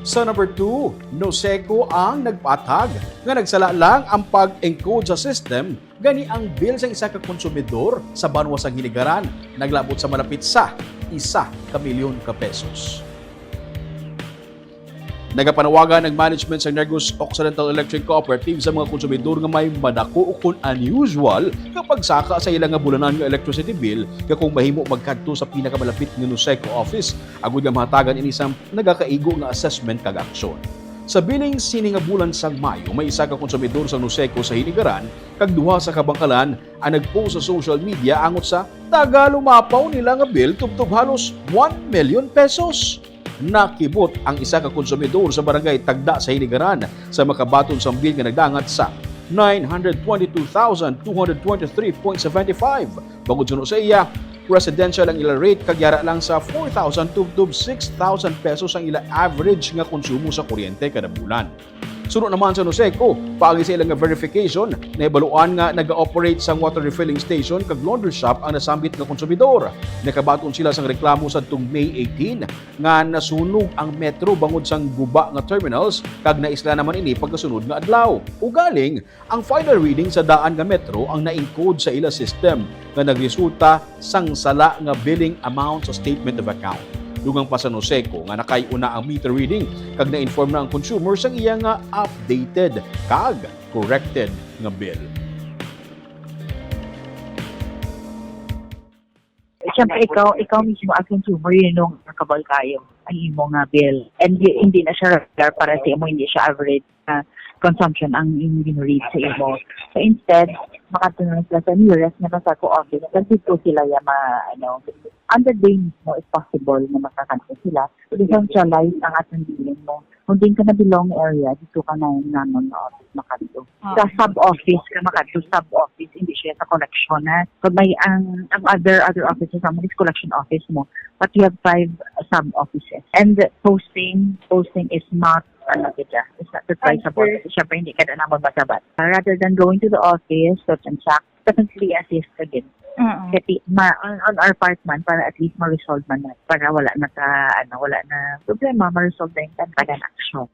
Sa number 2, Noseco ang nagpatag nga nagsala lang ang pag-encode sa system gani ang bill sa isa ka konsumidor sa banwa sang hiligaran naglabot sa malapit sa 1 milyon ka pesos. Nagapanawagan ng management sa Negros Occidental Electric Cooperative sa mga konsumidor nga may madako kung unusual kapag saka sa ilang nga bulanan nga electricity bill nga kung mahimo magkadto sa pinakamalapit nga Noseco office agud nga mahatagan ini sa nagakaigo nga assessment kag aksyon. Sa billing sini nga bulan sang Mayo, may isa ka konsumidor sa Noseco sa Hiligaran kag duha sa kabangkalan ang nagpost sa social media angot sa tagalumapaw nila nga bill tubtob halos 1 million pesos. Nakibot ang isa ka konsumidor sa barangay Tagda sa Hiligaran sa makabaton sang bill nga nagdangat sa 922,223.75. Bangod suno sa iya, residential ang ila rate kagyara lang sa 4,000 to 6,000 pesos ang ila average nga konsumo sa kuryente kada bulan. Sunod naman sa Noseco, paagi sa ilang nga verification, naibaluan nga nag-operate sang water refilling station kag laundry shop ang nasambit nga konsumidor. Nakabaton sila sang reklamo sa tung May 18 nga nasunog ang metro bangod sang guba nga terminals kag naisla naman ini pagkasunod nga adlaw. Ugaling, ang final reading sa daan nga metro ang na-encode sa ila system nga nagresulta sang sala nga billing amount sa statement of account. Dugang pa sa Noseco nga nakayuna ang meter reading kag na-inform na ang consumer sang iya nga updated kag corrected nga bill. Siyempre, ikaw mismo as consumer, yun yung nakabal kayo ang imo nga bill. And hindi na siya regular para sa imo, hindi siya average consumption ang read sa imo. So instead, makatunod sila sa nearest na Noseco office kasi dito sila under day mismo if possible na makakanto sila. So decentralize ang atong billing mo. Kung din ka na belong area, dito ka na yung nanon na office makato. Sa sub-office ka makato, sub-office, hindi siya sa collection na. Pag may ang other offices, ang is collection office mo, but you have 5 sub-offices. And posting is not it's not the price of it. Siyempre, hindi ka na mabasabat. Rather than going to the office, touch and check, definitely assist again. Kasi on our part man, para at least ma-resolve man na, para wala na problema, ma-resolve na yung tagan action.